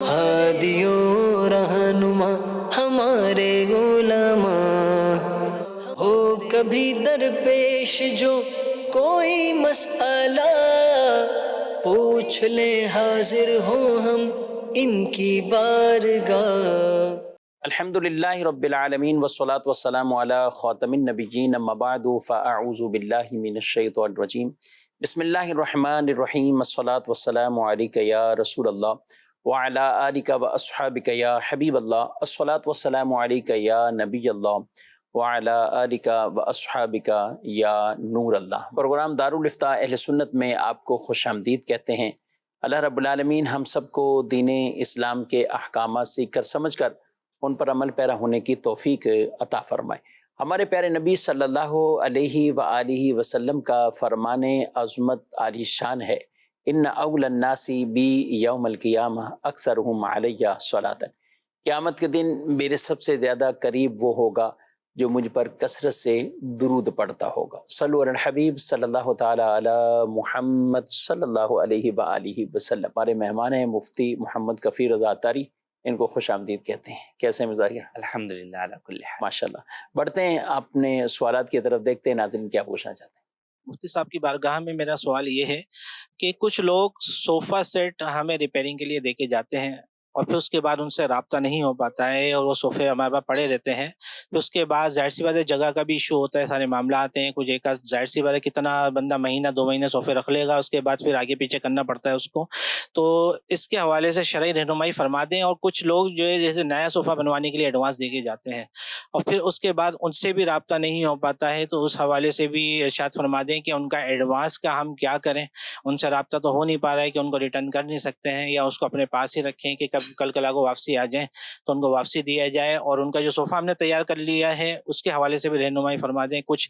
ہادیوں رہنما ہمارے علماء ہو کبھی درپیش جو کوئی مسئلہ پوچھ لے حاضر ہو ہم ان کی بارگاہ۔ الحمد للہ رب العالمین والصلاة والسلام علی خاتم النبیین اما بعد فاعوذ باللہ من الشیطان الرجیم بسم اللہ الرحمن الرحیم والصلاة والسلام علیک یا رسول اللہ وعلی آلک واصحابک یا حبیب اللہ الصلاة والسلام علیک یا نبی اللہ وعلی آلک واصحابک یا نور اللہ۔ پروگرام دارالافتاء اہل سنت میں آپ کو خوش آمدید کہتے ہیں۔ اللہ رب العالمین ہم سب کو دین اسلام کے احکامات سیکھ کر سمجھ کر ان پر عمل پیرا ہونے کی توفیق عطا فرمائے۔ ہمارے پیارے نبی صلی اللہ علیہ وآلہ وسلم کا فرمان عظمت عالی شان ہے، ان اول الناس بی یوم القیامہ اکثرہم علیہ صلاۃ۔ قیامت کے دن میرے سب سے زیادہ قریب وہ ہوگا جو مجھ پر کثرت سے درود پڑھتا ہوگا۔ صلو علی الحبیب صلی اللہ تعالی علی محمد صلی اللہ علیہ وآلہ وسلم۔ ہمارے مہمان ہیں مفتی محمد کفیل رضا عطاری، ان کو خوش آمدید کہتے ہیں۔ کیسے مزاج؟ الحمدللہ علی کل حال۔ ماشاءاللہ۔ بڑھتے ہیں اپنے سوالات کی طرف، دیکھتے ہیں ناظرین کیا پوچھنا چاہتے ہیں۔ مفتی صاحب کی بارگاہ میں میرا سوال یہ ہے کہ کچھ لوگ صوفہ سیٹ ہمیں ریپیئرنگ کے لیے دے کے جاتے ہیں اور پھر اس کے بعد ان سے رابطہ نہیں ہو پاتا ہے اور وہ صوفے ہمارے پاس پڑے رہتے ہیں۔ پھر اس کے بعد ظاہر سی بات ہے جگہ کا بھی ایشو ہوتا ہے، سارے معاملہ آتے ہیں، کچھ ایک ظاہر سی بات ہے کتنا بندہ مہینہ 2 مہینے صوفے رکھ لے گا، اس کے بعد پھر آگے پیچھے کرنا پڑتا ہے اس کو۔ تو اس کے حوالے سے شرعی رہنمائی فرما دیں۔ اور کچھ لوگ جو ہے جیسے نیا صوفہ بنوانے کے لیے ایڈوانس دے کے جاتے ہیں اور پھر اس کے بعد ان سے بھی رابطہ نہیں ہو پاتا ہے، تو اس حوالے سے بھی ارشاد فرما دیں کہ ان کا ایڈوانس کا ہم کیا کریں؟ ان سے رابطہ تو ہو نہیں پا رہا ہے کہ ان کو ریٹرن کر نہیں سکتے ہیں، یا اس کو اپنے پاس ہی رکھیں کہ کل کلا کو واپسی آ جائیں تو ان کو واپسی دیا جائے، اور ان کا جو صوفہ ہم نے تیار کر لیا ہے اس کے حوالے سے بھی رہنمائی فرما دیں۔ کچھ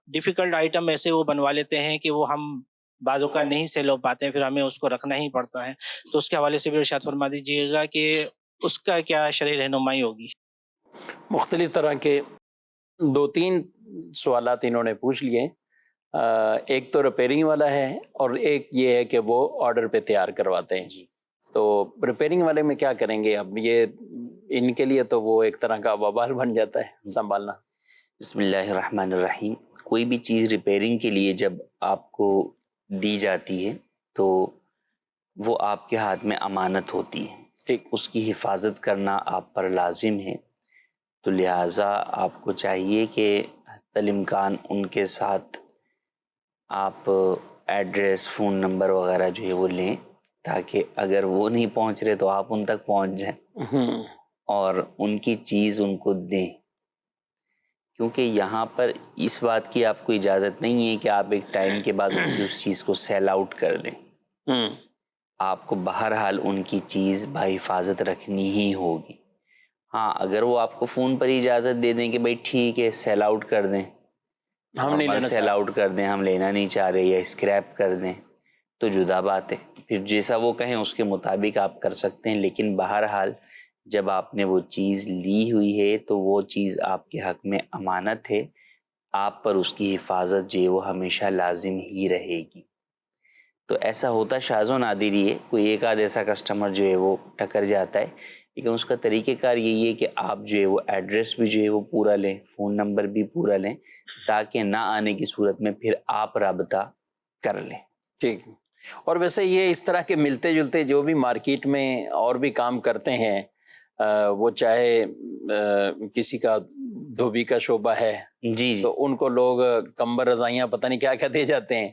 ڈیفیکلٹ آئٹم ایسے وہ بنوا لیتے ہیں کہ وہ ہم بعضوں کا نہیں سیل ہو پاتے ہیں، پھر ہمیں اس کو رکھنا ہی پڑتا ہے، تو اس کے حوالے سے بھی ارشاد فرما دیجیے گا کہ اس کا کیا شرعی رہنمائی ہوگی۔ مختلف طرح کے 2-3 سوالات انہوں نے پوچھ لیے۔ ایک تو ریپیئرنگ والا ہے اور ایک یہ ہے کہ وہ آرڈر پہ تیار کرواتے ہیں۔ تو ریپیئرنگ والے میں کیا کریں گے؟ اب یہ ان کے لیے تو وہ ایک طرح کا وبال بن جاتا ہے سنبھالنا۔ بسم اللہ الرحمن الرحیم۔ کوئی بھی چیز ریپیئرنگ کے لیے جب آپ کو دی جاتی ہے تو وہ آپ کے ہاتھ میں امانت ہوتی ہے، ٹھیک، اس کی حفاظت کرنا آپ پر لازم ہے، تو لہٰذا آپ کو چاہیے کہ حتی الامکان ان کے ساتھ آپ ایڈریس، فون نمبر وغیرہ جو ہے وہ لیں، تاکہ اگر وہ نہیں پہنچ رہے تو آپ ان تک پہنچ جائیں اور ان کی چیز ان کو دیں، کیونکہ یہاں پر اس بات کی آپ کو اجازت نہیں ہے کہ آپ ایک ٹائم کے بعد ان کی اس چیز کو سیل آؤٹ کر دیں۔ آپ کو بہرحال ان کی چیز بحفاظت رکھنی ہی ہوگی۔ ہاں، اگر وہ آپ کو فون پر ہی اجازت دے دیں کہ بھائی ٹھیک ہے سیل آؤٹ کر دیں، ہم نہیں لینا سیل آؤٹ کر دیں، ہم لینا نہیں چاہ رہے، یا اسکریپ کر دیں، تو جدا بات ہے، پھر جیسا وہ کہیں اس کے مطابق آپ کر سکتے ہیں، لیکن بہرحال جب آپ نے وہ چیز لی ہوئی ہے تو وہ چیز آپ کے حق میں امانت ہے، آپ پر اس کی حفاظت جو ہے وہ ہمیشہ لازم ہی رہے گی۔ تو ایسا ہوتا شاذ و نادر ہی ہے، کوئی ایک آدھ ایسا کسٹمر جو ہے وہ ٹکر جاتا ہے، لیکن اس کا طریقہ کار یہی ہے کہ آپ جو ہے وہ ایڈریس بھی جو ہے وہ پورا لیں، فون نمبر بھی پورا لیں، تاکہ نہ آنے کی صورت میں پھر آپ رابطہ کر لیں۔ ٹھیک۔ اور ویسے یہ اس طرح کے ملتے جلتے جو بھی مارکیٹ میں اور بھی کام کرتے ہیں، وہ چاہے کسی کا دھوبی کا شعبہ ہے جی تو ان کو لوگ کمبر رضائیاں پتہ نہیں کیا کیا دے جاتے ہیں،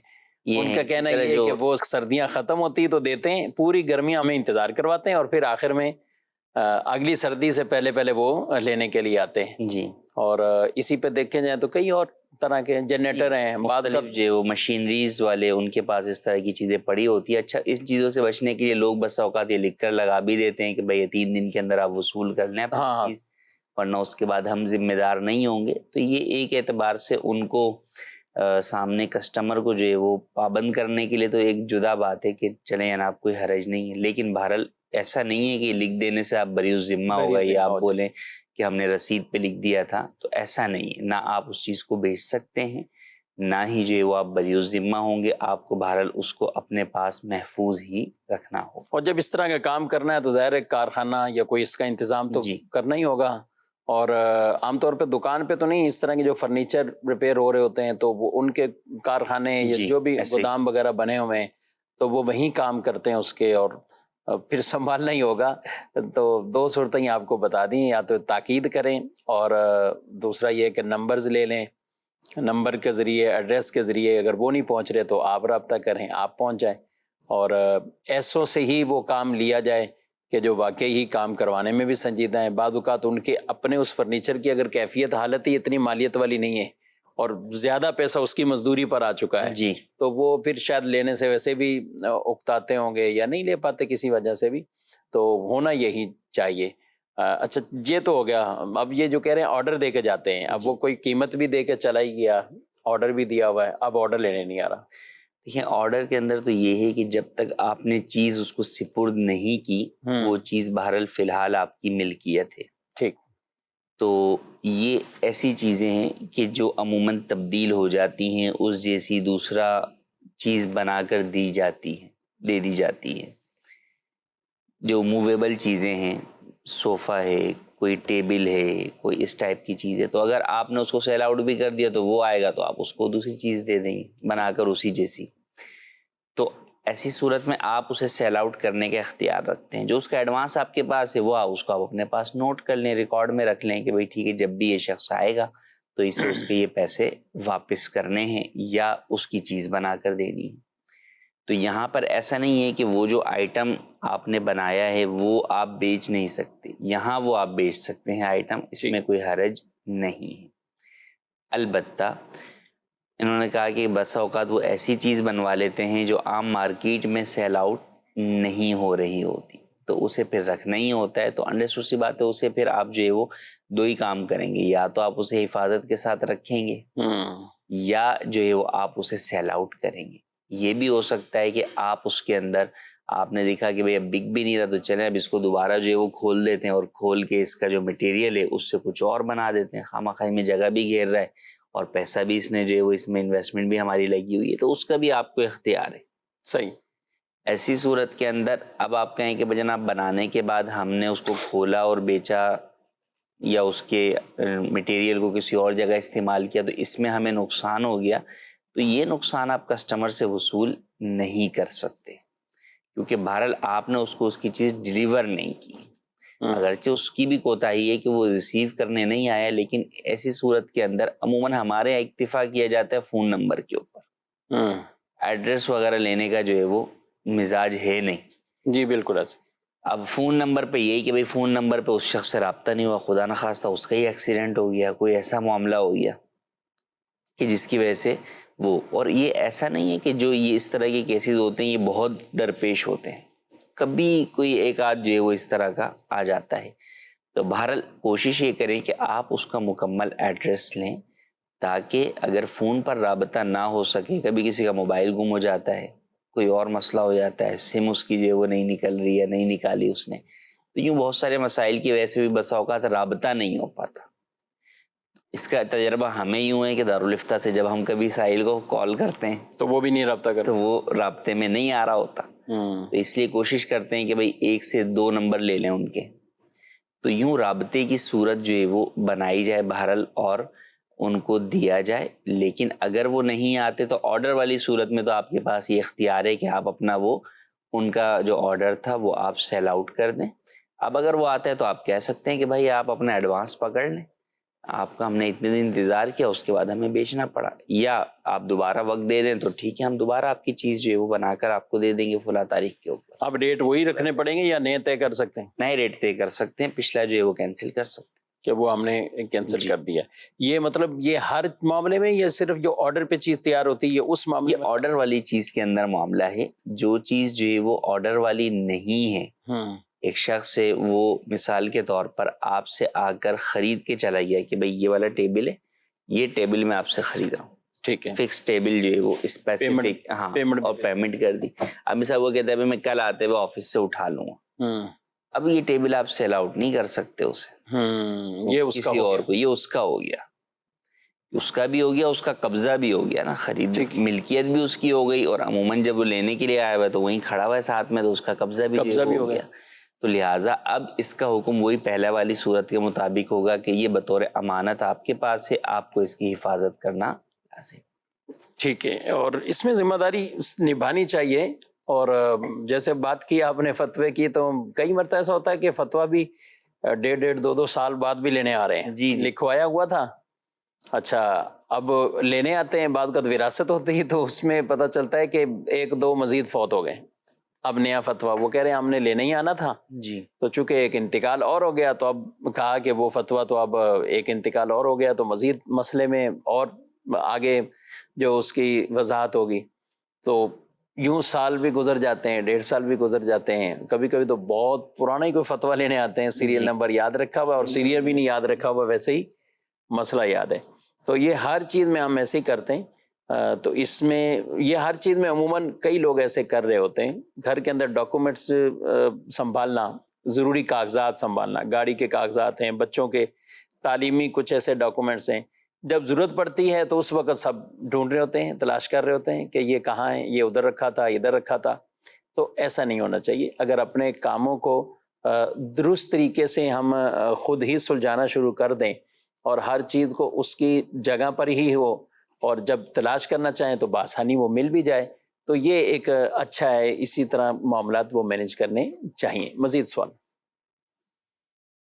ان کا کہنا یہ ہے کہ وہ سردیاں ختم ہوتی تو دیتے ہیں، پوری گرمیاں ہمیں انتظار کرواتے ہیں اور پھر آخر میں اگلی سردی سے پہلے وہ لینے کے لیے آتے ہیں۔ جی، اور اسی پہ دیکھے جائیں تو کئی اور طرح کے جنریٹر ہیں، مختلف جو مشینریز والے ان کے پاس اس طرح کی چیزیں پڑی ہوتی ہے۔ اچھا، اس چیزوں سے بچنے کے لیے لوگ بس اوقات یہ لکھ کر لگا بھی دیتے ہیں کہ بھئی 3 دن کے اندر آپ وصول کر لیں اپنی چیز، ورنہ اس کے بعد ہم ذمہ دار نہیں ہوں گے۔ تو یہ ایک اعتبار سے ان کو سامنے کسٹمر کو جو ہے وہ پابند کرنے کے لیے تو ایک جدا بات ہے کہ چلیں جناب کوئی حرج نہیں ہے، لیکن بہرحال ایسا نہیں ہے کہ لکھ دینے سے آپ بری الذمہ ہو گئے یا آپ بولیں کہ ہم نے رسید پہ لکھ دیا تھا، تو ایسا نہیں ہے، نہ آپ اس چیز کو بیچ سکتے ہیں نہ ہی جو ہے وہ آپ بری الذمہ ہوں گے. آپ کو بہرحال اس کو اپنے پاس محفوظ ہی رکھنا ہوگا. اور جب اس طرح کا کام کرنا ہے تو ظاہر ہے کارخانہ یا کوئی اس کا انتظام تو جی کرنا ہی ہوگا. اور عام طور پہ دکان پہ تو نہیں، اس طرح کے جو فرنیچر ریپیئر ہو رہے ہوتے ہیں تو وہ ان کے کارخانے یا جی جو بھی ایسے گودام وغیرہ بنے ہوئے ہیں تو وہ وہیں کام کرتے ہیں اس کے، اور پھر سنبھالنا ہی ہوگا. تو دو صورتیں آپ کو بتا دیں، یا تو تاکید کریں، اور دوسرا یہ کہ نمبرز لے لیں، نمبر کے ذریعے، ایڈریس کے ذریعے، اگر وہ نہیں پہنچ رہے تو آپ رابطہ کریں، آپ پہنچ جائیں، اور ایسوں سے ہی وہ کام لیا جائے کہ جو واقعی ہی کام کروانے میں بھی سنجیدہ ہیں. بعض اوقات ان کے اپنے اس فرنیچر کی اگر کیفیت حالت ہی اتنی مالیت والی نہیں ہے اور زیادہ پیسہ اس کی مزدوری پر آ چکا ہے، جی تو وہ پھر شاید لینے سے ویسے بھی اکتاتے ہوں گے یا نہیں لے پاتے کسی وجہ سے بھی. تو ہونا یہی چاہیے. اچھا یہ تو ہو گیا. اب یہ جو کہہ رہے ہیں آرڈر دے کے جاتے ہیں، اب وہ کوئی قیمت بھی دے کے چلا ہی گیا، آرڈر بھی دیا ہوا ہے، اب آرڈر لینے نہیں آ رہا. دیکھیں، آرڈر کے اندر تو یہ ہے کہ جب تک آپ نے چیز اس کو سپرد نہیں کی وہ چیز بہرحال فی الحال آپ کی ملکیت ہے. ٹھیک. تو یہ ایسی چیزیں ہیں کہ جو عموماً تبدیل ہو جاتی ہیں، اس جیسی دوسرا چیز بنا کر دے دی جاتی ہے. جو موویبل چیزیں ہیں، صوفہ ہے، کوئی ٹیبل ہے، کوئی اس ٹائپ کی چیز ہے، تو اگر آپ نے اس کو سیل آؤٹ بھی کر دیا تو وہ آئے گا تو آپ اس کو دوسری چیز دے دیں گے بنا کر اسی جیسی. تو ایسی صورت میں آپ اسے سیل آؤٹ کرنے کا اختیار رکھتے ہیں. جو اس کا ایڈوانس آپ کے پاس ہے وہ اس کو آپ اپنے پاس نوٹ کر لیں، ریکارڈ میں رکھ لیں کہ بھئی ٹھیک ہے، جب بھی یہ شخص آئے گا تو اسے اس کے یہ پیسے واپس کرنے ہیں یا اس کی چیز بنا کر دینی ہے. تو یہاں پر ایسا نہیں ہے کہ وہ جو آئٹم آپ نے بنایا ہے وہ آپ بیچ نہیں سکتے. یہاں وہ آپ بیچ سکتے ہیں آئٹم، اس میں کوئی حرج نہیں ہے. البتہ انہوں نے کہا کہ بسا اوقات وہ ایسی چیز بنوا لیتے ہیں جو عام مارکیٹ میں سیل آؤٹ نہیں ہو رہی ہوتی، تو اسے پھر رکھنا ہی ہوتا ہے. تو انڈرسٹوڈ سی بات ہے، اسے پھر آپ جو ہے وہ دو ہی کام کریں گے، یا تو آپ اسے حفاظت کے ساتھ رکھیں گے یا جو ہے وہ آپ اسے سیل آؤٹ کریں گے. یہ بھی ہو سکتا ہے کہ آپ اس کے اندر آپ نے دیکھا کہ بھئی اب بک بھی نہیں رہا تو چلیں اب اس کو دوبارہ جو ہے وہ کھول دیتے ہیں اور کھول کے اس کا جو مٹیریل ہے اس سے کچھ اور بنا دیتے ہیں. خواہ میں جگہ بھی گھیر رہا ہے اور پیسہ بھی اس نے جو ہے وہ اس میں انویسٹمنٹ بھی ہماری لگی ہوئی ہے، تو اس کا بھی آپ کو اختیار ہے. صحیح. ایسی صورت کے اندر اب آپ کہیں کہ جناب بنانے کے بعد ہم نے اس کو کھولا اور بیچا یا اس کے مٹیریل کو کسی اور جگہ استعمال کیا تو اس میں ہمیں نقصان ہو گیا، تو یہ نقصان آپ کسٹمر سے وصول نہیں کر سکتے، کیونکہ بہرحال آپ نے اس کو اس کی چیز ڈیلیور نہیں کی. اگرچہ اس کی بھی کوتاہی ہے کہ وہ ریسیو کرنے نہیں آیا، لیکن ایسی صورت کے اندر عموماً ہمارے یہاں اکتفا کیا جاتا ہے فون نمبر کے اوپر. ایڈریس وغیرہ لینے کا جو ہے وہ مزاج ہے نہیں. جی بالکل ایسا. اب فون نمبر پہ یہی کہ بھئی فون نمبر پہ اس شخص سے رابطہ نہیں ہوا، خدا نخواستہ اس کا ہی ایکسیڈنٹ ہو گیا، کوئی ایسا معاملہ ہو گیا کہ جس کی وجہ سے وہ، اور یہ ایسا نہیں ہے کہ جو یہ اس طرح کے کیسز ہوتے ہیں یہ بہت درپیش ہوتے ہیں، کبھی کوئی ایک آدھ جو ہے وہ اس طرح کا آ جاتا ہے. تو بہرحال کوشش یہ کریں کہ آپ اس کا مکمل ایڈریس لیں تاکہ اگر فون پر رابطہ نہ ہو سکے، کبھی کسی کا موبائل گم ہو جاتا ہے، کوئی اور مسئلہ ہو جاتا ہے، سم اس کی جو ہے وہ نہیں نکل رہی ہے، نہیں نکالی اس نے، تو یوں بہت سارے مسائل کی وجہ سے بھی بسا اوقات رابطہ نہیں ہو پاتا. اس کا تجربہ ہمیں یوں ہے کہ دارالفتہ سے جب ہم کبھی ساحل کو کال کرتے ہیں تو وہ بھی نہیں رابطہ کرتا، تو وہ رابطے میں نہیں آ رہا ہوتا. تو اس لیے کوشش کرتے ہیں کہ بھئی 1 سے 2 نمبر لے لیں ان کے، تو یوں رابطے کی صورت جو ہے وہ بنائی جائے بہرحال اور ان کو دیا جائے. لیکن اگر وہ نہیں آتے تو آرڈر والی صورت میں تو آپ کے پاس یہ اختیار ہے کہ آپ اپنا وہ ان کا جو آرڈر تھا وہ آپ سیل آؤٹ کر دیں. اب اگر وہ آتا ہے تو آپ کہہ سکتے ہیں کہ بھائی آپ اپنا ایڈوانس پکڑ لیں، آپ کا ہم نے اتنے دن انتظار کیا، اس کے بعد ہمیں بیچنا پڑا، یا آپ دوبارہ وقت دے دیں تو ٹھیک ہے، ہم دوبارہ آپ کی چیز جو ہے وہ بنا کر آپ کو دے دیں گے فلاں تاریخ کے اوپر. اب ریٹ وہی رکھنے پڑیں گے یا نئے طے کر سکتے ہیں؟ نئے ریٹ طے کر سکتے ہیں، پچھلا جو ہے وہ کینسل کر سکتے ہیں کہ وہ ہم نے کینسل کر دیا. یہ مطلب یہ ہر معاملے میں یا صرف جو آرڈر پہ چیز تیار ہوتی ہے یہ اس معاملے میں؟ یہ آرڈر والی چیز کے اندر معاملہ ہے. جو چیز جو ہے وہ آرڈر والی نہیں ہے، ایک شخص سے وہ مثال کے طور پر آپ سے آ کر خرید کے چلا گیا کہ بھئی یہ والا ٹیبل ہے، یہ ٹیبل میں آپ سے خرید رہا ہوں، ٹھیک ہے، فکس ٹیبل جو ہے وہ اسپیسیفک، ہاں، اور پیمنٹ کر دی. اب مثال وہ کہتا ہے میں کل آتے ہوئے آفس سے اٹھا لوں گا، اب یہ ٹیبل آپ سیل آؤٹ نہیں کر سکتے اسے، یہ اس کا کسی اور کو، یہ اس کا ہو گیا، اس کا بھی ہو گیا, اس کا قبضہ بھی ہو گیا نا, خرید ملکیت بھی اس کی ہو گئی, اور عموماً جب وہ لینے کے لیے آیا ہوا ہے تو وہیں کھڑا ہوا ہے ساتھ میں, تو اس کا قبضہ بھی ہو گیا. تو لہٰذا اب اس کا حکم وہی پہلے والی صورت کے مطابق ہوگا کہ یہ بطور امانت آپ کے پاس ہے, آپ کو اس کی حفاظت کرنا لازم. ٹھیک ہے, اور اس میں ذمہ داری نبھانی چاہیے. اور جیسے بات کی آپ نے فتوے کی, تو کئی مرتبہ ایسا ہوتا ہے کہ فتویٰ بھی 1.5 2 سال بعد بھی لینے آ رہے ہیں. جی لکھوایا ہوا تھا, اچھا اب لینے آتے ہیں, بعد کا وراثت ہوتی ہے تو اس میں پتہ چلتا ہے کہ 1 2 مزید فوت ہو گئے. اب نیا فتویٰ, وہ کہہ رہے ہیں ہم نے لینے ہی آنا تھا جی, تو چونکہ ایک انتقال اور ہو گیا, تو اب کہا کہ وہ فتویٰ تو اب ایک انتقال اور ہو گیا تو مزید مسئلے میں اور آگے جو اس کی وضاحت ہوگی. تو یوں سال بھی گزر جاتے ہیں, 1.5 سال بھی گزر جاتے ہیں, کبھی کبھی تو بہت پرانا ہی کوئی فتویٰ لینے آتے ہیں, سیریل نمبر یاد رکھا ہوا اور سیریل بھی نہیں یاد رکھا ہوا, ویسے ہی مسئلہ یاد ہے. تو یہ ہر چیز میں ہم ایسے ہی کرتے ہیں. تو اس میں یہ ہر چیز میں عموماً کئی لوگ ایسے کر رہے ہوتے ہیں. گھر کے اندر ڈاکومنٹس سنبھالنا, ضروری کاغذات سنبھالنا, گاڑی کے کاغذات ہیں, بچوں کے تعلیمی کچھ ایسے ڈاکومنٹس ہیں, جب ضرورت پڑتی ہے تو اس وقت سب ڈھونڈ رہے ہوتے ہیں, تلاش کر رہے ہوتے ہیں کہ یہ کہاں ہے, یہ ادھر رکھا تھا, ادھر رکھا تھا. تو ایسا نہیں ہونا چاہیے. اگر اپنے کاموں کو درست طریقے سے ہم خود ہی سلجھانا شروع کر دیں اور ہر چیز کو اس کی جگہ پر ہی ہو, اور جب تلاش کرنا چاہیں تو بآسانی وہ مل بھی جائے, تو یہ ایک اچھا ہے. اسی طرح معاملات وہ مینیج کرنے چاہیے. مزید سوال.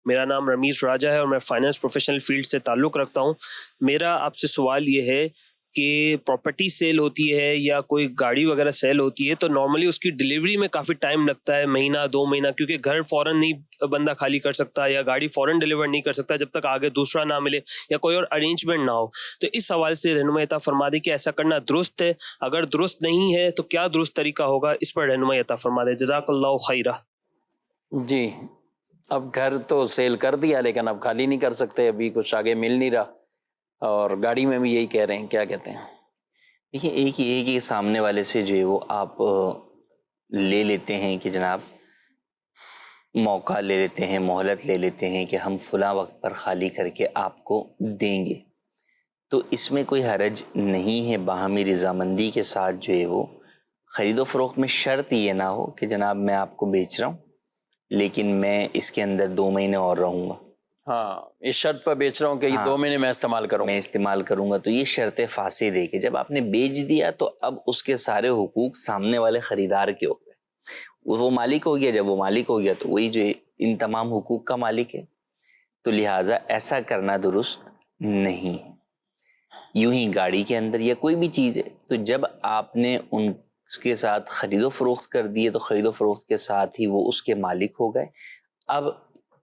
میرا نام رمیش راجہ ہے اور میں فائنانس پروفیشنل فیلڈ سے تعلق رکھتا ہوں. میرا آپ سے سوال یہ ہے کہ پراپرٹی سیل ہوتی ہے یا کوئی گاڑی وغیرہ سیل ہوتی ہے تو نارملی اس کی ڈیلیوری میں کافی ٹائم لگتا ہے, 1-2 مہینہ, کیونکہ گھر فوراً نہیں بندہ خالی کر سکتا یا گاڑی فوراً ڈیلیور نہیں کر سکتا جب تک آگے دوسرا نہ ملے یا کوئی اور ارینجمنٹ نہ ہو. تو اس حوالے سے رہنمائی عطا فرما دے کہ ایسا کرنا درست ہے, اگر درست نہیں ہے تو کیا درست طریقہ ہوگا, اس پر رہنمائی عطا فرما دے. جزاک اللہ خیرہ. جی, اب گھر تو سیل کر دیا لیکن اب خالی نہیں کر سکتے, ابھی کچھ آگے مل نہیں رہا, اور گاڑی میں بھی یہی کہہ رہے ہیں, کیا کہتے ہیں؟ دیکھیے ایک یہ ہے کہ سامنے والے سے جو ہے وہ آپ لے لیتے ہیں کہ جناب موقع لے لیتے ہیں, مہلت لے لیتے ہیں کہ ہم فلاں وقت پر خالی کر کے آپ کو دیں گے, تو اس میں کوئی حرج نہیں ہے. باہمی رضامندی کے ساتھ جو ہے وہ خرید و فروخت میں شرط یہ نہ ہو کہ جناب میں آپ کو بیچ رہا ہوں لیکن میں اس کے اندر 2 مہینے اور رہوں گا. ہاں, اس شرط پر بیچ رہا ہوں کہ یہ 2 مہینے میں استعمال کروں گا. تو یہ شرط فاسد ہے کہ جب آپ نے بیچ دیا تو اب اس کے سارے حقوق سامنے والے خریدار کے ہو گئے. وہ مالک ہو گیا, جب وہ مالک ہو گیا تو وہی جو ان تمام حقوق کا مالک ہے. تو لہٰذا ایسا کرنا درست نہیں ہے. یوں ہی گاڑی کے اندر یا کوئی بھی چیز ہے, تو جب آپ نے اس کے ساتھ خرید و فروخت کر دیے تو خرید و فروخت کے ساتھ ہی وہ اس کے مالک ہو گئے. اب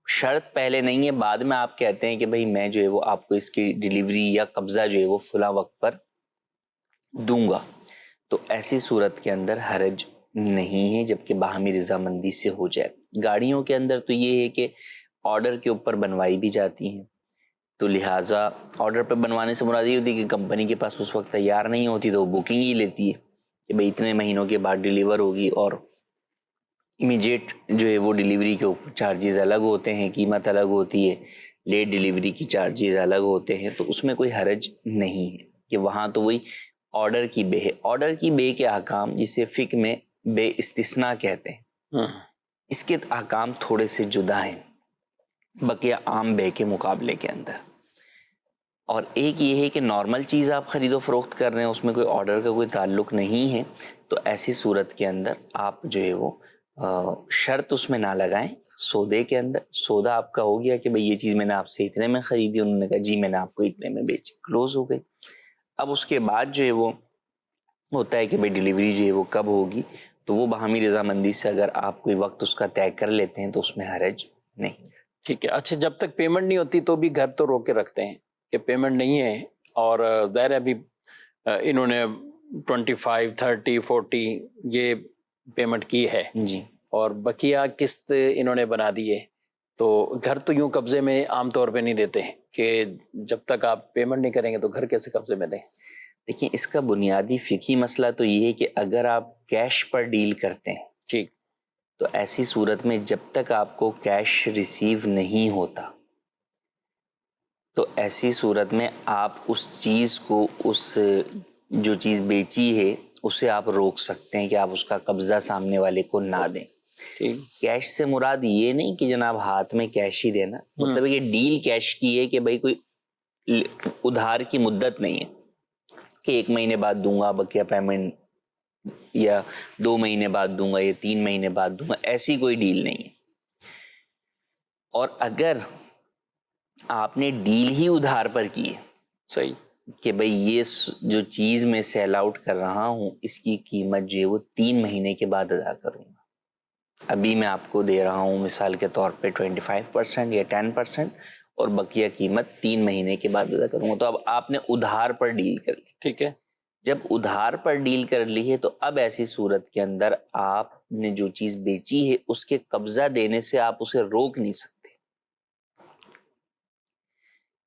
شرط پہلے نہیں ہے, بعد میں آپ کہتے ہیں کہ بھئی میں جو ہے وہ آپ کو اس کی ڈیلیوری یا قبضہ جو ہے وہ فلاں وقت پر دوں گا, تو ایسی صورت کے اندر حرج نہیں ہے جبکہ باہمی رضامندی سے ہو جائے. گاڑیوں کے اندر تو یہ ہے کہ آرڈر کے اوپر بنوائی بھی جاتی ہیں, تو لہٰذا آرڈر پہ بنوانے سے مراد یہ ہوتی ہے کہ کمپنی کے پاس اس وقت تیار نہیں ہوتی تو وہ بکنگ ہی لیتی ہے کہ بھئی اتنے مہینوں کے بعد ڈیلیور ہوگی, اور امیجیٹ جو ہے وہ ڈیلیوری کے اوپر چارجز الگ ہوتے ہیں, قیمت الگ ہوتی ہے, لیٹ ڈیلیوری کی چارجز الگ ہوتے ہیں. تو اس میں کوئی حرج نہیں ہے کہ وہاں تو وہی آرڈر کی بے ہے. آرڈر کی بے کے احکام جسے فقہ میں بے استثناء کہتے ہیں, اس کے احکام تھوڑے سے جدا ہیں بقیہ عام بے کے مقابلے کے اندر. اور ایک یہ ہے کہ نارمل چیز آپ خرید و فروخت کر رہے ہیں, اس میں کوئی آرڈر کا کوئی تعلق نہیں ہے, تو ایسی صورت کے اندر آپ جو ہے وہ شرط اس میں نہ لگائیں. سودے کے اندر سودا آپ کا ہو گیا کہ بھئی یہ چیز میں نے آپ سے اتنے میں خریدی, انہوں نے کہا جی میں نے آپ کو اتنے میں بیچی, کلوز ہو گئی. اب اس کے بعد جو ہے وہ ہوتا ہے کہ بھئی ڈیلیوری جو ہے وہ کب ہوگی, تو وہ باہمی رضامندی سے اگر آپ کوئی وقت اس کا طے کر لیتے ہیں تو اس میں حرج نہیں. ٹھیک ہے. اچھا, جب تک پیمنٹ نہیں ہوتی تو بھی گھر تو روک کے رکھتے ہیں کہ پیمنٹ نہیں ہے, اور ظاہر ہے ابھی انہوں نے 25, 30, 40 یہ پیمنٹ کی ہے جی, اور بقیہ قسط انہوں نے بنا دی ہے, تو گھر تو یوں قبضے میں عام طور پہ نہیں دیتے ہیں کہ جب تک آپ پیمنٹ نہیں کریں گے تو گھر کیسے قبضے میں دیں. دیکھیں اس کا بنیادی فقہی مسئلہ تو یہ ہے کہ اگر آپ کیش پر ڈیل کرتے ہیں ٹھیک, تو ایسی صورت میں جب تک آپ کو کیش ریسیو نہیں ہوتا تو ایسی صورت میں آپ اس چیز کو، اس جو چیز بیچی ہے اسے آپ روک سکتے ہیں کہ آپ اس کا قبضہ سامنے والے کو نہ دیں. کیش سے مراد یہ نہیں کہ جناب ہاتھ میں کیش ہی دینا، مطلب یہ ڈیل کیش کی ہے کہ بھائی کوئی ادھار کی مدت نہیں ہے کہ 1 مہینے بعد دوں گا بقیہ پیمنٹ، یا 2 مہینے بعد دوں گا یا 3 مہینے بعد دوں گا، ایسی کوئی ڈیل نہیں ہے. اور اگر آپ نے ڈیل ہی ادھار پر کی ہے، صحیح، کہ بھئی یہ جو چیز میں سیل آؤٹ کر رہا ہوں اس کی قیمت جو ہے وہ 3 مہینے کے بعد ادا کروں گا، ابھی میں آپ کو دے رہا ہوں مثال کے طور پہ 25% یا 10%، اور بقیہ قیمت 3 مہینے کے بعد ادا کروں گا. تو اب آپ نے ادھار پر ڈیل کر لی. ٹھیک ہے. جب ادھار پر ڈیل کر لی ہے تو اب ایسی صورت کے اندر آپ نے جو چیز بیچی ہے اس کے قبضہ دینے سے آپ اسے روک نہیں سکتے،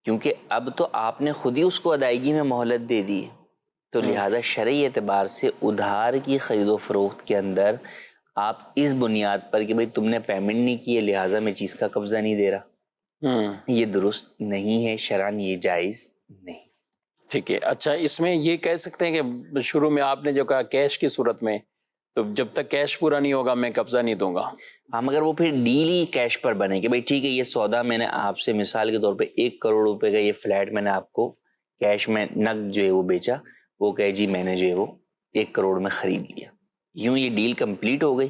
کیونکہ اب تو آپ نے خود ہی اس کو ادائیگی میں مہلت دے دی ہے. تو لہذا شرعی اعتبار سے ادھار کی خرید و فروخت کے اندر آپ اس بنیاد پر کہ بھئی تم نے پیمنٹ نہیں کی ہے لہٰذا میں چیز کا قبضہ نہیں دے رہا، یہ درست نہیں ہے، شرعاً یہ جائز نہیں. ٹھیک ہے. اچھا، اس میں یہ کہہ سکتے ہیں کہ شروع میں آپ نے جو کہا کیش کی صورت میں، تو جب تک کیش پورا نہیں ہوگا میں قبضہ نہیں دوں گا. ہاں، مگر وہ پھر ڈیل ہی کیش پر بنے کہ بھئی ٹھیک ہے یہ سودا میں نے آپ سے مثال کے طور پہ 1 کروڑ روپے کا یہ فلیٹ میں نے آپ کو کیش میں نقد جو ہے وہ بیچا، وہ کہے جی میں نے جو ہے وہ 1 کروڑ میں خرید لیا، یوں یہ ڈیل کمپلیٹ ہو گئی.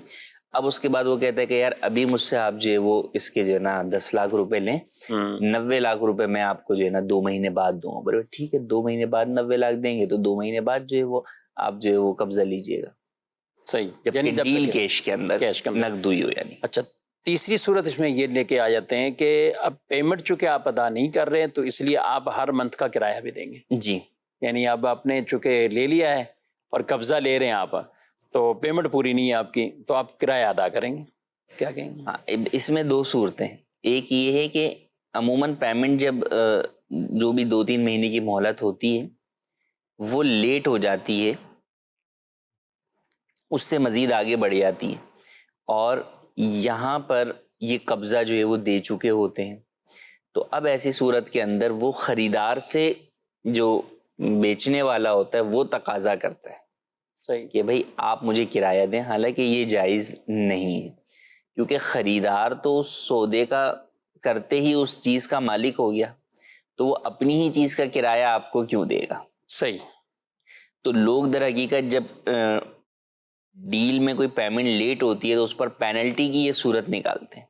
اب اس کے بعد وہ کہتا ہے کہ یار ابھی مجھ سے آپ جو ہے وہ اس کے جو ہے نا 10 لاکھ روپے لیں، 90 لاکھ روپے میں آپ کو جو ہے نا 2 مہینے بعد دوں گا. بولے ٹھیک ہے 2 مہینے بعد 90 لاکھ دیں گے تو 2 مہینے بعد جو ہے وہ آپ جو ہے وہ قبضہ لیجئے گا. صحیح، یعنی ڈیل کیش کے اندر نقد ہوئی ہو. یعنی اچھا، تیسری صورت اس میں یہ لے کے آ جاتے ہیں کہ اب پیمنٹ چونکہ آپ ادا نہیں کر رہے ہیں تو اس لیے آپ ہر منتھ کا کرایہ بھی دیں گے. جی، یعنی اب آپ نے چونکہ لے لیا ہے اور قبضہ لے رہے ہیں آپ، تو پیمنٹ پوری نہیں ہے آپ کی، تو آپ کرایہ ادا کریں گے. کیا کہیں گے؟ ہاں، اس میں 2 صورتیں. ایک یہ ہے کہ عموماً پیمنٹ جب جو بھی 2-3 مہینے کی مہلت ہوتی ہے وہ لیٹ ہو جاتی ہے، اس سے مزید آگے بڑھ جاتی ہے، اور یہاں پر یہ قبضہ جو ہے وہ دے چکے ہوتے ہیں. تو اب ایسی صورت کے اندر وہ خریدار سے جو بیچنے والا ہوتا ہے وہ تقاضا کرتا ہے صحیح کہ بھئی آپ مجھے کرایہ دیں، حالانکہ یہ جائز نہیں ہے، کیونکہ خریدار تو اس سودے کا کرتے ہی اس چیز کا مالک ہو گیا، تو وہ اپنی ہی چیز کا کرایہ آپ کو کیوں دے گا. صحیح. تو لوگ در حقیقت جب ڈیل میں کوئی پیمنٹ لیٹ ہوتی ہے تو اس پر پینلٹی کی یہ صورت نکالتے ہیں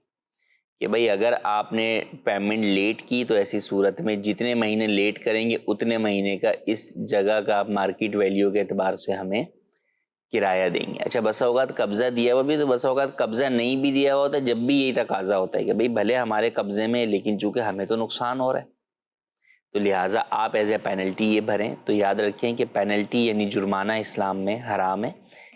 کہ بھئی اگر آپ نے پیمنٹ لیٹ کی تو ایسی صورت میں جتنے مہینے لیٹ کریں گے اتنے مہینے کا اس جگہ کا آپ مارکیٹ ویلیو کے اعتبار سے ہمیں کرایہ دیں گے. اچھا، بسا اوقات قبضہ دیا ہوا بھی تو بسا اوقات قبضہ نہیں بھی دیا ہوا ہوتا ہے، جب بھی یہی تقاضا ہوتا ہے کہ بھئی بھلے ہمارے قبضے میں لیکن چونکہ ہمیں تو نقصان ہو رہا ہے تو لہٰذا آپ ایز اے پینلٹی یہ بھریں. تو یاد رکھیں کہ پینلٹی یعنی جرمانہ اسلام میں حرام ہے،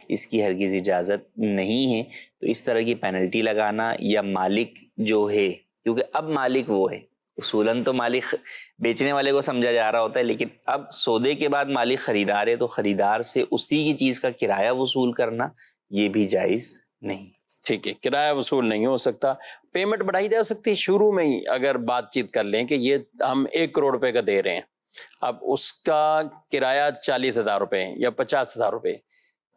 اس کی ہرگز اجازت نہیں ہے. تو اس طرح کی پینلٹی لگانا یا مالک جو ہے، کیونکہ اب مالک وہ ہے، اصولاً تو مالک بیچنے والے کو سمجھا جا رہا ہوتا ہے، لیکن اب سودے کے بعد مالک خریدار ہے تو خریدار سے اسی کی چیز کا کرایہ وصول کرنا یہ بھی جائز نہیں. ٹھیک ہے، کرایہ وصول نہیں ہو سکتا. پیمنٹ بڑھائی جا سکتی شروع میں ہی، اگر بات چیت کر لیں کہ یہ ہم 1 کروڑ روپے کا دے رہے ہیں، اب اس کا کرایہ 40,000 روپے یا 50,000 روپے،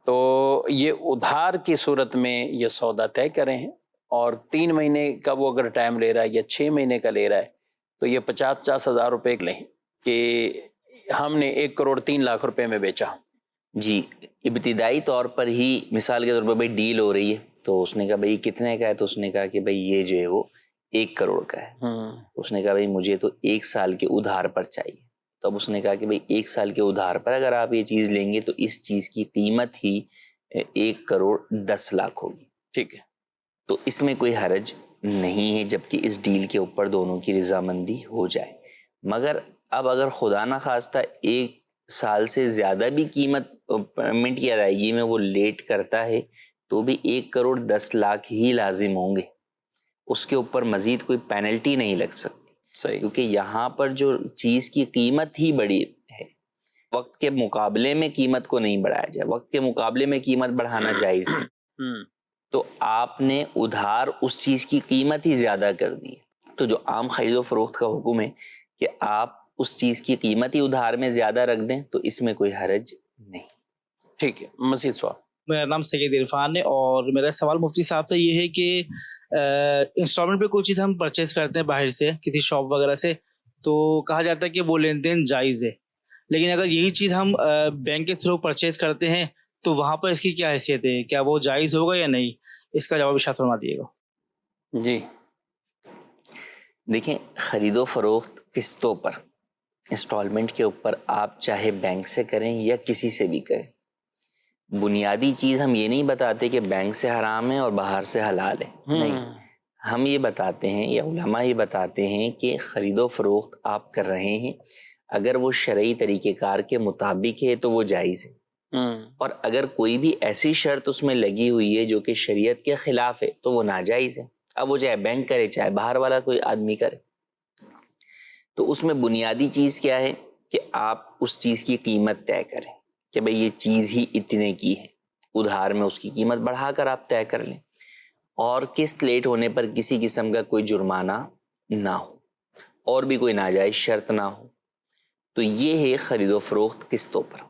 تو یہ ادھار کی صورت میں یہ سودا طے کریں اور 3 مہینے کا وہ اگر ٹائم لے رہا ہے یا 6 مہینے کا لے رہا ہے تو یہ 50,000 روپے لیں کہ ہم نے 1 کروڑ 3 لاکھ روپے میں بیچا. جی، ابتدائی طور پر ہی مثال کے طور پر بھائی ڈیل ہو رہی ہے تو اس نے کہا بھائی کتنے کا ہے، تو اس نے کہا کہ بھائی یہ جو ہے وہ 1 کروڑ کا ہے. اس نے کہا بھائی مجھے تو 1 سال کے ادھار پر چاہیے. تو اب اس نے کہا کہ بھئی 1 سال کے ادھار پر اگر آپ یہ چیز لیں گے تو اس چیز کی قیمت ہی 1 کروڑ 10 لاکھ ہوگی. ٹھیک ہے، تو اس میں کوئی حرج نہیں ہے جبکہ اس ڈیل کے اوپر دونوں کی رضامندی ہو جائے. مگر اب اگر خدا نہ خواستہ 1 سال سے زیادہ بھی قیمت پیمنٹ کی ادائیگی میں وہ لیٹ کرتا ہے تو بھی 1 کروڑ 10 لاکھ ہی لازم ہوں گے، اس کے اوپر مزید کوئی پینلٹی نہیں لگ سکتی. صحیح. کیونکہ یہاں پر جو چیز کی قیمت ہی بڑی ہے، وقت کے مقابلے میں قیمت کو نہیں بڑھایا جائے، وقت کے مقابلے میں قیمت بڑھانا جائز ہے. تو آپ نے ادھار اس چیز کی قیمت ہی زیادہ کر دی. تو جو عام خرید و فروخت کا حکم ہے کہ آپ اس چیز کی قیمت ہی ادھار میں زیادہ رکھ دیں تو اس میں کوئی حرج نہیں. ٹھیک ہے. مزید سوال. میرا نام سید عرفان ہے اور میرا سوال مفتی صاحب سے یہ ہے کہ انسٹالمنٹ پہ کوئی چیز ہم پرچیز کرتے ہیں باہر سے کسی شاپ وغیرہ سے تو کہا جاتا ہے کہ وہ لین دین جائز ہے, لیکن اگر یہی چیز ہم بینک کے تھرو پرچیز کرتے ہیں تو وہاں پر اس کی کیا حیثیت ہے, کیا وہ جائز ہوگا یا نہیں؟ اس کا جواب ارشاد فرما دیے گا. جی دیکھیں, خرید و فروخت قسطوں پر انسٹالمنٹ کے اوپر آپ چاہے بینک سے کریں یا کسی سے بھی کریں, بنیادی چیز ہم یہ نہیں بتاتے کہ بینک سے حرام ہے اور باہر سے حلال ہے. نہیں, ہم یہ بتاتے ہیں یا علماء یہ بتاتے ہیں کہ خرید و فروخت آپ کر رہے ہیں, اگر وہ شرعی طریقہ کار کے مطابق ہے تو وہ جائز ہے, اور اگر کوئی بھی ایسی شرط اس میں لگی ہوئی ہے جو کہ شریعت کے خلاف ہے تو وہ ناجائز ہے. اب وہ چاہے بینک کرے چاہے باہر والا کوئی آدمی کرے. تو اس میں بنیادی چیز کیا ہے کہ آپ اس چیز کی قیمت طے کریں کہ بھئی یہ چیز ہی اتنے کی ہے, ادھار میں اس کی قیمت بڑھا کر آپ طے کر لیں, اور قسط لیٹ ہونے پر کسی قسم کا کوئی جرمانہ نہ ہو اور بھی کوئی ناجائز شرط نہ ہو. تو یہ ہے خرید و فروخت قسطوں پر.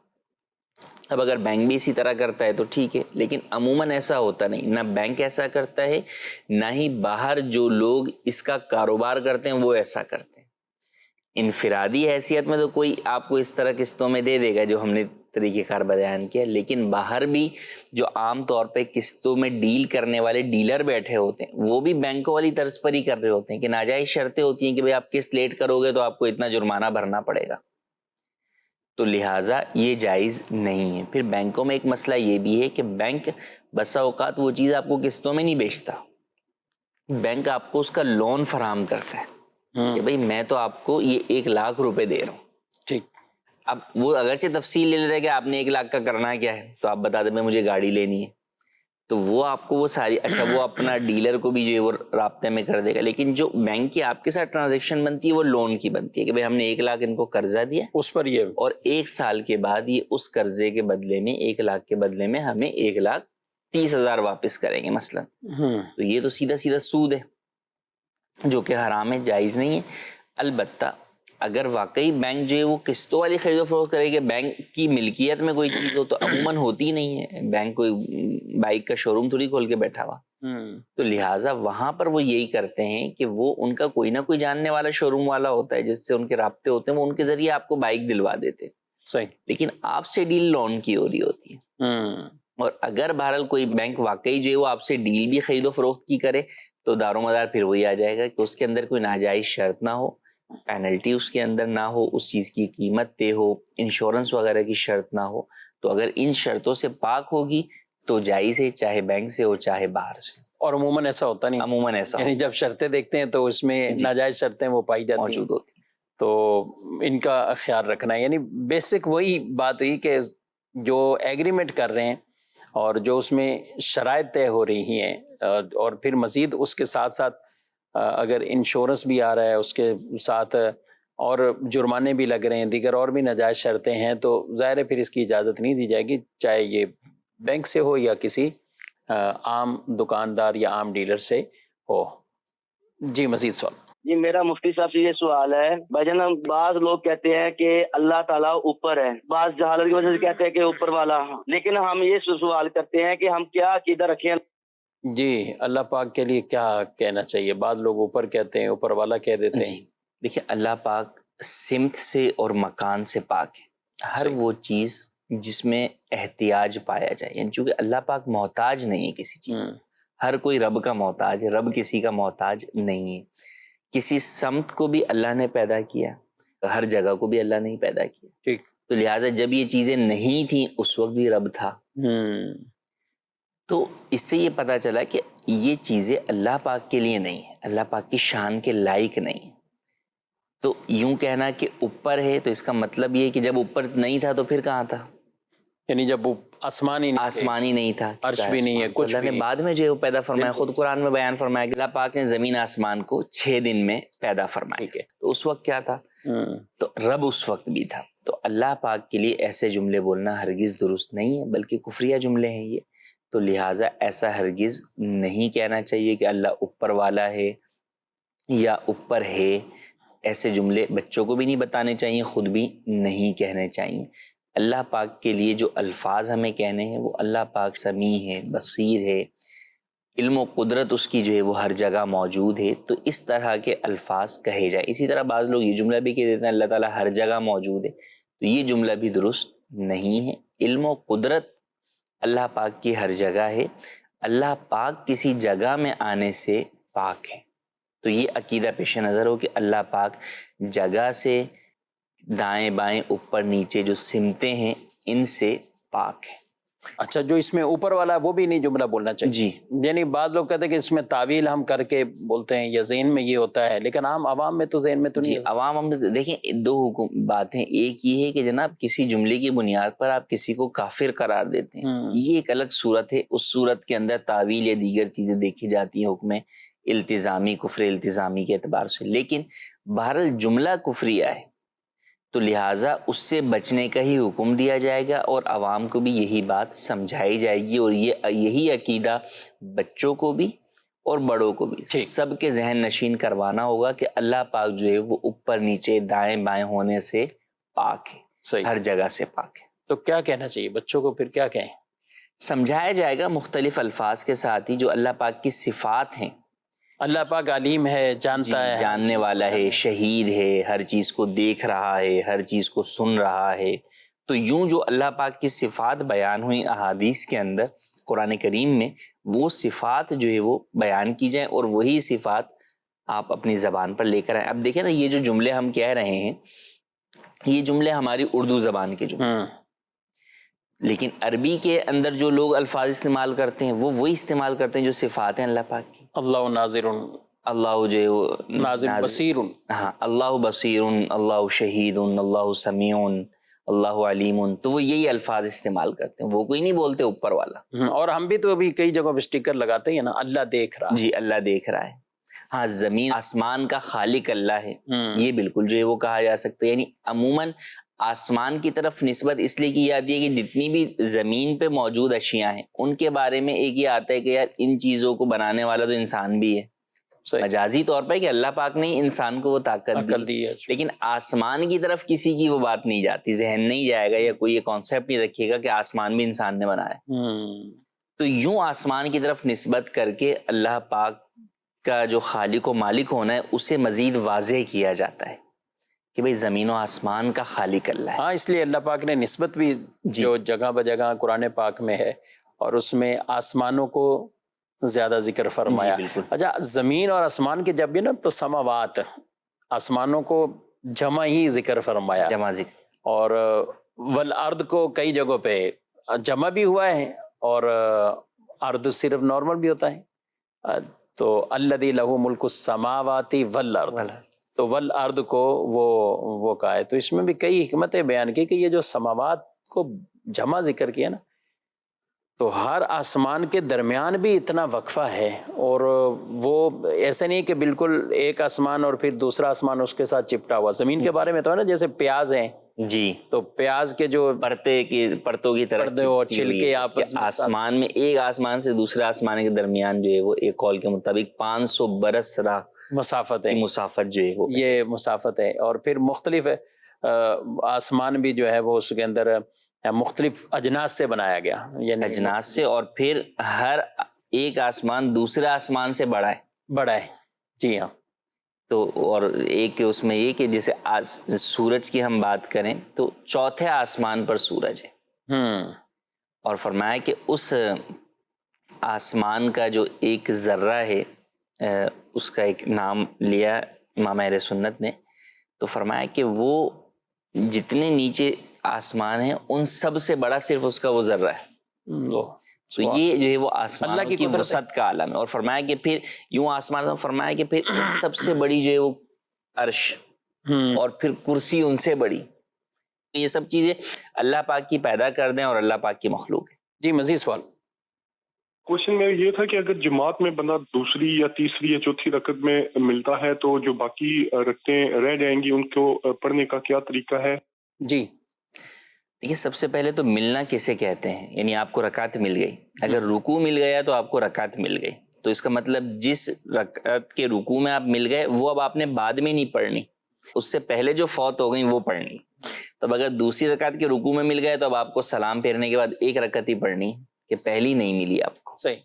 اب اگر بینک بھی اسی طرح کرتا ہے تو ٹھیک ہے, لیکن عموماً ایسا ہوتا نہیں, نہ بینک ایسا کرتا ہے نہ ہی باہر جو لوگ اس کا کاروبار کرتے ہیں وہ ایسا کرتے ہیں. انفرادی حیثیت میں تو کوئی آپ کو اس طرح قسطوں میں دے دے گا جو ہم نے طریقہ کار بیان کیا, لیکن باہر بھی جو عام طور پہ قسطوں میں ڈیل کرنے والے ڈیلر بیٹھے ہوتے ہیں وہ بھی بینکوں والی طرز پر ہی کر رہے ہوتے ہیں کہ ناجائز شرطیں ہوتی ہیں کہ بھئی آپ قسط لیٹ کرو گے تو آپ کو اتنا جرمانہ بھرنا پڑے گا. تو لہٰذا یہ جائز نہیں ہے. پھر بینکوں میں ایک مسئلہ یہ بھی ہے کہ بینک بسا اوقات وہ چیز آپ کو قسطوں میں نہیں بیچتا, بینک آپ کو اس کا لون فراہم کرتا ہے کہ بھئی میں تو آپ کو یہ 1,00,000 روپے دے رہا ہوں. ٹھیک. اب وہ اگرچہ تفصیل لے لیتا ہے کہ آپ نے 1,00,000 کا کرنا کیا ہے, تو آپ بتا دیں میں مجھے گاڑی لینی ہے, تو وہ آپ کو وہ ساری وہ اپنا ڈیلر کو بھی جو ہے وہ رابطے میں کر دے گا. لیکن جو بینک کی آپ کے ساتھ ٹرانزیکشن بنتی ہے وہ لون کی بنتی ہے کہ بھئی ہم نے 1,00,000 ان کو قرضہ دیا اس پر یہ, اور 1 سال کے بعد یہ اس قرضے کے بدلے میں 1,00,000 کے بدلے میں ہمیں 1,30,000 واپس کریں گے مثلا. تو یہ تو سیدھا سیدھا سود ہے جو کہ حرام ہے, جائز نہیں ہے. البتہ اگر واقعی بینک جو ہے وہ قسطوں والی خرید و فروخت کرے کہ بینک کی ملکیت میں کوئی چیز ہو تو عموماً ہوتی نہیں ہے, بینک کوئی بائک کا شو روم تھوڑی کھول کے بیٹھا ہوا. تو لہٰذا وہاں پر وہ یہی کرتے ہیں کہ وہ ان کا کوئی نہ کوئی جاننے والا شو روم والا ہوتا ہے جس سے ان کے رابطے ہوتے ہیں, وہ ان کے ذریعے آپ کو بائک دلوا دیتے. صحیح. لیکن آپ سے ڈیل لون کی ہو رہی ہوتی ہے, اور اگر بہرحال کوئی بینک واقعی جو ہے وہ آپ سے ڈیل بھی خرید و فروخت کی کرے تو دار و مدار پھر وہی آ جائے گا کہ اس کے اندر کوئی ناجائز شرط نہ ہو, پینلٹی اس کے اندر نہ ہو, اس چیز کی قیمت طے ہو, انشورنس وغیرہ کی شرط نہ ہو. تو اگر ان شرطوں سے پاک ہوگی تو جائز ہے, چاہے بینک سے ہو چاہے باہر سے. اور عموماً ایسا ہوتا نہیں, عموماً ایسا یعنی جب شرطیں دیکھتے ہیں تو اس میں ناجائز شرطیں وہ پائی جاتی موجود ہوتی ہیں, تو ان کا خیال رکھنا ہے. یعنی بیسک وہی بات ہوئی کہ جو ایگریمنٹ کر رہے ہیں اور جو اس میں شرائط طے ہو رہی ہیں, اور پھر مزید اس کے ساتھ ساتھ اگر انشورنس بھی آ رہا ہے اس کے ساتھ اور جرمانے بھی لگ رہے ہیں, دیگر اور بھی ناجائز شرطیں ہیں, تو ظاہر ہے پھر اس کی اجازت نہیں دی جائے گی, چاہے یہ بینک سے ہو یا کسی عام دکاندار یا عام ڈیلر سے ہو. جی مزید سوال. جی میرا مفتی صاحب سے یہ سوال ہے, بھائی جان بعض لوگ کہتے ہیں کہ اللہ تعالیٰ اوپر ہے, بعض جہالت کی وجہ سے کہتے ہیں کہ اوپر والا, لیکن ہم یہ سوال کرتے ہیں کہ ہم کیا عقیدہ رکھیں. جی اللہ پاک کے لیے کیا کہنا چاہیے؟ بعض لوگ اوپر کہتے ہیں, اوپر والا کہہ دیتے ہیں. دیکھیں اللہ پاک سمت سے اور مکان سے پاک ہے. ہر وہ چیز جس میں احتیاج پایا جائے, یعنی چونکہ اللہ پاک محتاج نہیں ہے کسی چیز کا, ہر کوئی رب کا محتاج ہے, رب کسی کا محتاج نہیں ہے. کسی سمت کو بھی اللہ نے پیدا کیا, ہر جگہ کو بھی اللہ نے ہی پیدا کیا. ٹھیک. تو لہٰذا جب یہ چیزیں نہیں تھیں اس وقت بھی رب تھا. تو اس سے یہ پتا چلا کہ یہ چیزیں اللہ پاک کے لیے نہیں ہیں, اللہ پاک کی شان کے لائق نہیں ہیں. تو یوں کہنا کہ اوپر ہے تو اس کا مطلب یہ کہ جب اوپر نہیں تھا تو پھر کہاں تھا, یعنی جب وہ آسمانی نہیں تھا, عرش بھی نہیں ہے, کچھ اللہ نے بعد میں جو پیدا فرمایا. خود قرآن میں بیان فرمایا کہ اللہ پاک نے زمین آسمان کو 6 دن میں پیدا فرمایا. تو اس وقت کیا تھا؟ تو رب اس وقت بھی تھا. تو اللہ پاک کے لیے ایسے جملے بولنا ہرگز درست نہیں ہے, بلکہ کفریہ جملے ہیں یہ. تو لہٰذا ایسا ہرگز نہیں کہنا چاہیے کہ اللہ اوپر والا ہے یا اوپر ہے, ایسے جملے بچوں کو بھی نہیں بتانے چاہیے، خود بھی نہیں کہنے چاہیے۔ اللہ پاک کے لیے جو الفاظ ہمیں کہنے ہیں وہ اللہ پاک سمیع ہے، بصیر ہے، علم و قدرت اس کی جو ہے وہ ہر جگہ موجود ہے، تو اس طرح کے الفاظ کہے جائیں۔ اسی طرح بعض لوگ یہ جملہ بھی کہہ دیتے ہیں اللہ تعالیٰ ہر جگہ موجود ہے، تو یہ جملہ بھی درست نہیں ہے۔ علم و قدرت اللہ پاک کی ہر جگہ ہے، اللہ پاک کسی جگہ میں آنے سے پاک ہے۔ تو یہ عقیدہ پیش نظر ہو کہ اللہ پاک جگہ سے، دائیں بائیں اوپر نیچے جو سمتیں ہیں ان سے پاک ہے۔ اچھا، جو اس میں اوپر والا وہ بھی نہیں جملہ بولنا چاہیے جی، یعنی بعض لوگ کہتے ہیں کہ اس میں تعویل ہم کر کے بولتے ہیں یا ذہن میں یہ ہوتا ہے، لیکن عام عوام میں تو ذہن میں تو جی نہیں ہے۔ عوام ہم دیکھیں دو باتیں، ایک یہ ہے کہ جناب کسی جملے کی بنیاد پر آپ کسی کو کافر قرار دیتے ہیں، یہ ایک الگ صورت ہے، اس صورت کے اندر تعویل یا دیگر چیزیں دیکھی جاتی ہیں حکم التزامی، کفر التزامی کے اعتبار سے، لیکن بہرحال جملہ کفریہ ہے تو لہٰذا اس سے بچنے کا ہی حکم دیا جائے گا اور عوام کو بھی یہی بات سمجھائی جائے گی، اور یہی عقیدہ بچوں کو بھی اور بڑوں کو بھی سب کے ذہن نشین کروانا ہوگا کہ اللہ پاک جو ہے وہ اوپر نیچے دائیں بائیں ہونے سے پاک ہے، صحیح، ہر جگہ سے پاک ہے۔ تو کیا کہنا چاہیے بچوں کو؟ پھر کیا کہیں؟ سمجھایا جائے گا مختلف الفاظ کے ساتھ ہی جو اللہ پاک کی صفات ہیں۔ اللہ پاک علیم ہے، جانتا ہے، جاننے والا ہے، شہید ہے، ہر چیز کو دیکھ رہا ہے، ہر چیز کو سن رہا ہے، تو یوں جو اللہ پاک کی صفات بیان ہوئی احادیث کے اندر قرآن کریم میں، وہ صفات جو ہے وہ بیان کی جائیں اور وہی صفات آپ اپنی زبان پر لے کر آئیں۔ اب دیکھیں نا، یہ جو جملے ہم کہہ رہے ہیں یہ جملے ہماری اردو زبان کے جملے، لیکن عربی کے اندر جو لوگ الفاظ استعمال کرتے ہیں وہ وہی استعمال کرتے ہیں جو صفات ہیں اللہ پاک کی۔ اللہ ناظر، اللہ جو ہے وہ ناظر، بصیر، ہاں، اللہ بصیر، اللہ شہید، اللہ سمیع، اللہ علیم، تو وہ یہی الفاظ استعمال کرتے ہیں، وہ کوئی نہیں بولتے اوپر والا۔ اور ہم بھی تو ابھی کئی جگہوں پہ اسٹیکر لگاتے ہیں نا، اللہ دیکھ رہا ہے۔ جی، اللہ دیکھ رہا ہے۔ ہاں، زمین آسمان کا خالق اللہ ہے، یہ بالکل جو ہے وہ کہا جا سکتا ہے، یعنی عموماً آسمان کی طرف نسبت اس لیے کی جاتی ہے کہ جتنی بھی زمین پہ موجود اشیاء ہیں ان کے بارے میں ایک یہ آتا ہے کہ یار ان چیزوں کو بنانے والا تو انسان بھی ہے، مجازی طور پر کہ اللہ پاک نے انسان کو وہ طاقت دی ہے، لیکن آسمان کی طرف کسی کی وہ بات نہیں جاتی، ذہن نہیں جائے گا یا کوئی یہ کانسیپٹ نہیں رکھے گا کہ آسمان بھی انسان نے بنایا۔ تو یوں آسمان کی طرف نسبت کر کے اللہ پاک کا جو خالق و مالک ہونا ہے اسے مزید واضح کیا جاتا ہے کہ بھئی زمین و آسمان کا خالق اللہ ہے۔ ہاں، اس لیے اللہ پاک نے نسبت بھی جو جگہ بجگہ قرآن پاک میں ہے اور اس میں آسمانوں کو زیادہ ذکر فرمایا۔ اچھا، زمین اور آسمان کے جب بھی نا تو سماوات، آسمانوں کو جمع ہی ذکر فرمایا، جمع ذکر، اور والارض کو کئی جگہوں پہ جمع بھی ہوا ہے اور ارض صرف نارمل بھی ہوتا ہے۔ تو الذی لہ ملک السماوات والارض، تو والارض کو وہ کہا ہے، تو اس میں بھی کئی حکمتیں بیان کی کہ یہ جو سماوات کو جمع ذکر کیا نا، تو ہر آسمان کے درمیان بھی اتنا وقفہ ہے، اور وہ ایسا نہیں کہ بالکل ایک آسمان اور پھر دوسرا آسمان اس کے ساتھ چپٹا ہوا۔ زمین کے بارے میں تو ہے نا، جیسے پیاز ہیں، جی، تو پیاز کے جو پرتوں کی طرح چھلکے آپس میں آسمان میں، ایک آسمان سے دوسرے آسمان کے درمیان جو ہے وہ ایک قول کے مطابق 500 برس راہ مسافت ہے، مسافت جو ہے وہ یہ مسافت ہے، اور پھر مختلف آسمان بھی جو ہے وہ اس کے اندر مختلف اجناس سے بنایا گیا، یعنی اجناس سے، اور پھر ہر ایک آسمان دوسرے آسمان سے بڑا ہے۔ جی ہاں۔ تو اور ایک اس میں یہ کہ جیسے سورج کی ہم بات کریں تو چوتھے آسمان پر سورج ہے، اور فرمایا کہ اس آسمان کا جو ایک ذرہ ہے اس کا ایک نام لیا امام اہل سنت نے، تو فرمایا کہ وہ جتنے نیچے آسمان ہیں ان سب سے بڑا صرف اس کا وہ ذرہ ہے۔ تو یہ جو ہے وہ آسمان کی وسعت کا عالم ہے، اور فرمایا کہ پھر یوں آسمان میں فرمایا کہ پھر سب سے بڑی جو ہے وہ عرش، اور پھر کرسی ان سے بڑی، یہ سب چیزیں اللہ پاک کی پیدا کر دیں اور اللہ پاک کی مخلوق ہے۔ جی، مزید سوال؟ کوشچن میں یہ تھا کہ اگر جماعت میں بندہ دوسری یا تیسری یا چوتھی رکعت میں ملتا ہے تو جو باقی رکعتیں رہ جائیں گی ان کو پڑھنے کا کیا طریقہ ہے؟ جی دیکھیے، سب سے پہلے تو ملنا کسے کہتے ہیں، یعنی آپ کو رکعت مل گئی، اگر رکوع مل گیا تو آپ کو رکعت مل گئی، تو اس کا مطلب جس رکعت کے رکوع میں آپ مل گئے وہ اب آپ نے بعد میں نہیں پڑھنی، اس سے پہلے جو فوت ہو گئی وہ پڑھنی. تو اگر دوسری رکعت کے رکوع میں مل گئے تو اب آپ کو سلام پھیرنے کے بعد ایک رکعت ہی پڑھنی کہ پہلی نہیں ملی آپ کو. صحیح.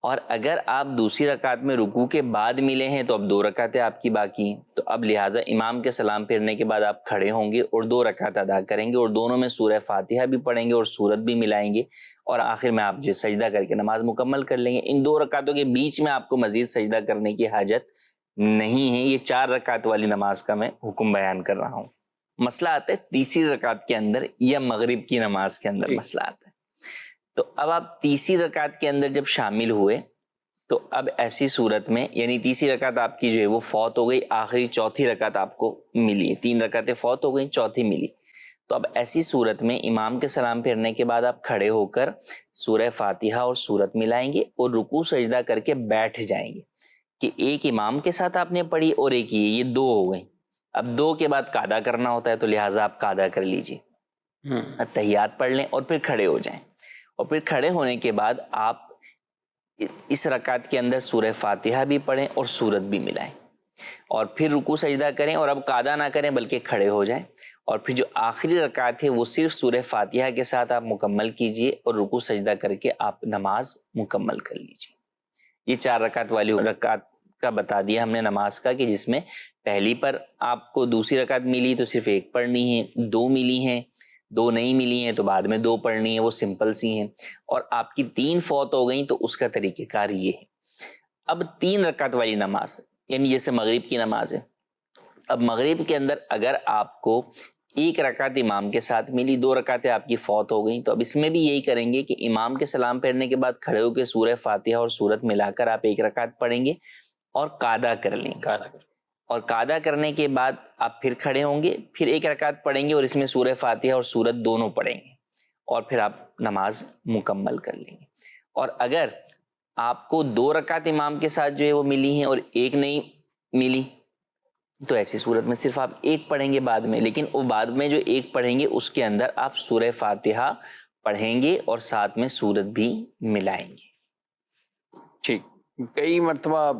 اور اگر آپ دوسری رکعت میں رکوع کے بعد ملے ہیں تو اب 2 رکعتیں آپ کی باقی ہیں. تو اب لہٰذا امام کے سلام پھیرنے کے بعد آپ کھڑے ہوں گے اور 2 رکعت ادا کریں گے اور دونوں میں سورہ فاتحہ بھی پڑھیں گے اور سورت بھی ملائیں گے اور آخر میں آپ جو سجدہ کر کے نماز مکمل کر لیں گے. ان 2 رکعتوں کے بیچ میں آپ کو مزید سجدہ کرنے کی حاجت نہیں ہے. یہ 4 رکعت والی نماز کا میں حکم بیان کر رہا ہوں. مسئلہ آتا ہے تیسری رکعت کے اندر یا مغرب کی نماز کے اندر مسئلہ آتا ہے. تو اب آپ تیسری رکعت کے اندر جب شامل ہوئے تو اب ایسی صورت میں یعنی تیسری رکعت آپ کی جو ہے وہ فوت ہو گئی, آخری چوتھی رکعت آپ کو ملی ہے. 3 رکعتیں فوت ہو گئی, چوتھی ملی. تو اب ایسی صورت میں امام کے سلام پھیرنے کے بعد آپ کھڑے ہو کر سورہ فاتحہ اور سورت ملائیں گے اور رکوع سجدہ کر کے بیٹھ جائیں گے کہ ایک امام کے ساتھ آپ نے پڑھی اور ایک یہ 2 ہو گئی. اب 2 کے بعد قاعدہ کرنا ہوتا ہے تو لہٰذا آپ قاعدہ کر لیجئے, تحیات پڑھ لیں اور پھر کھڑے ہو جائیں. اور پھر کھڑے ہونے کے بعد آپ اس رکعت کے اندر سورہ فاتحہ بھی پڑھیں اور سورت بھی ملائیں اور پھر رکوع سجدہ کریں اور اب قاعدہ نہ کریں بلکہ کھڑے ہو جائیں. اور پھر جو آخری رکعت ہے وہ صرف سورہ فاتحہ کے ساتھ آپ مکمل کیجئے اور رکوع سجدہ کر کے آپ نماز مکمل کر لیجئے. یہ 4 رکعت والی رکعت کا بتا دیا ہم نے نماز کا کہ جس میں پہلی پر آپ کو دوسری رکعت ملی تو صرف 1 پڑھنی ہے, 2 ملی ہیں 2 نہیں ملی ہیں تو بعد میں 2 پڑھنی ہے, وہ سمپل سی ہیں. اور آپ کی 3 فوت ہو گئیں تو اس کا طریقہ کار یہ ہے. اب 3 رکعت والی نماز یعنی جیسے مغرب کی نماز ہے. اب مغرب کے اندر اگر آپ کو 1 رکعت امام کے ساتھ ملی, 2 رکعتیں آپ کی فوت ہو گئیں, تو اب اس میں بھی یہی کریں گے کہ امام کے سلام پھیرنے کے بعد کھڑے ہو کے سورہ فاتحہ اور سورت ملا کر آپ 1 رکعت پڑھیں گے اور قاعدہ کر لیں گے. اور قاعدہ کرنے کے بعد آپ پھر کھڑے ہوں گے, پھر 1 رکعت پڑھیں گے اور اس میں سورہ فاتحہ اور سورت دونوں پڑھیں گے اور پھر آپ نماز مکمل کر لیں گے. اور اگر آپ کو 2 رکعت امام کے ساتھ جو ہے وہ ملی ہیں اور 1 نہیں ملی تو ایسی صورت میں صرف آپ 1 پڑھیں گے بعد میں, لیکن وہ بعد میں جو 1 پڑھیں گے اس کے اندر آپ سورہ فاتحہ پڑھیں گے اور ساتھ میں سورت بھی ملائیں گے. ٹھیک. کئی مرتبہ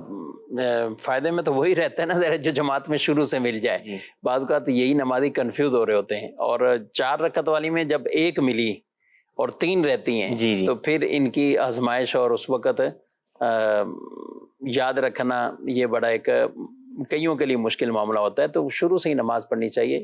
فائدے میں تو وہی رہتا ہے نا جو جماعت میں شروع سے مل جائے. بعض اوقات یہی نمازی کنفیوز ہو رہے ہوتے ہیں اور 4 رکعت والی میں جب 1 ملی اور 3 رہتی ہیں تو پھر ان کی آزمائش اور اس وقت یاد رکھنا یہ بڑا ایک کئیوں کے لیے مشکل معاملہ ہوتا ہے. تو شروع سے ہی نماز پڑھنی چاہیے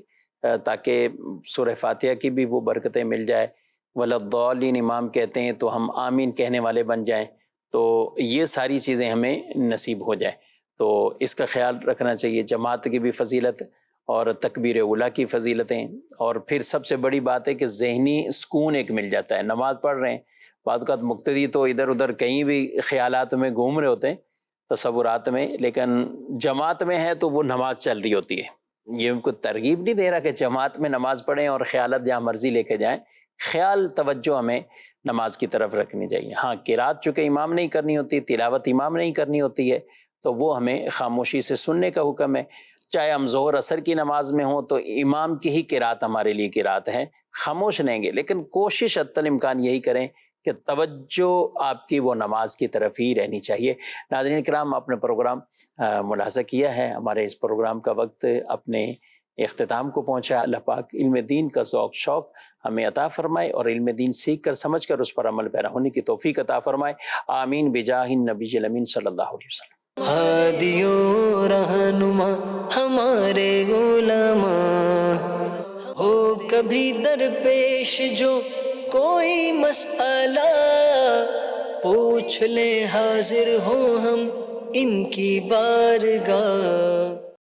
تاکہ سورہ فاتحہ کی بھی وہ برکتیں مل جائے. وَلَضَّالِّينَ امام کہتے ہیں تو ہم آمین کہنے والے بن جائیں, تو یہ ساری چیزیں ہمیں نصیب ہو جائے. تو اس کا خیال رکھنا چاہیے. جماعت کی بھی فضیلت اور تکبیر اولیٰ کی فضیلتیں, اور پھر سب سے بڑی بات ہے کہ ذہنی سکون ایک مل جاتا ہے. نماز پڑھ رہے ہیں, بعض اوقات مقتدی تو ادھر ادھر کہیں بھی خیالات میں گھوم رہے ہوتے ہیں, تصورات میں, لیکن جماعت میں ہے تو وہ نماز چل رہی ہوتی ہے. یہ ان کو ترغیب نہیں دے رہا کہ جماعت میں نماز پڑھیں اور خیالات جہاں مرضی لے کے جائیں. خیال توجہ ہمیں نماز کی طرف رکھنی چاہیے. ہاں قرات چونکہ امام نہیں کرنی ہوتی, تلاوت امام نہیں کرنی ہوتی ہے, تو وہ ہمیں خاموشی سے سننے کا حکم ہے. چاہے ہم ظہر اثر کی نماز میں ہوں تو امام کی ہی قرات ہمارے لیے قرات ہے, خاموش رہیں گے, لیکن کوشش حتی الامکان یہی کریں کہ توجہ آپ کی وہ نماز کی طرف ہی رہنی چاہیے. ناظرین کرام, آپ نے پروگرام ملاحظہ کیا ہے, ہمارے اس پروگرام کا وقت اپنے اختتام کو پہنچا. اللہ پاک علم دین کا ذوق شوق ہمیں عطا فرمائے اور علم دین سیکھ کر سمجھ کر اس پر عمل پیرا ہونے کی توفیق عطا فرمائے. آمین بجاہ النبی الامین صلی اللہ علیہ وسلم. ہادی و رہنما ہمارے علماء ہو, کبھی درپیش جو کوئی مسئلہ پوچھ لیں, حاضر ہوں ہم ان کی بارگاہ.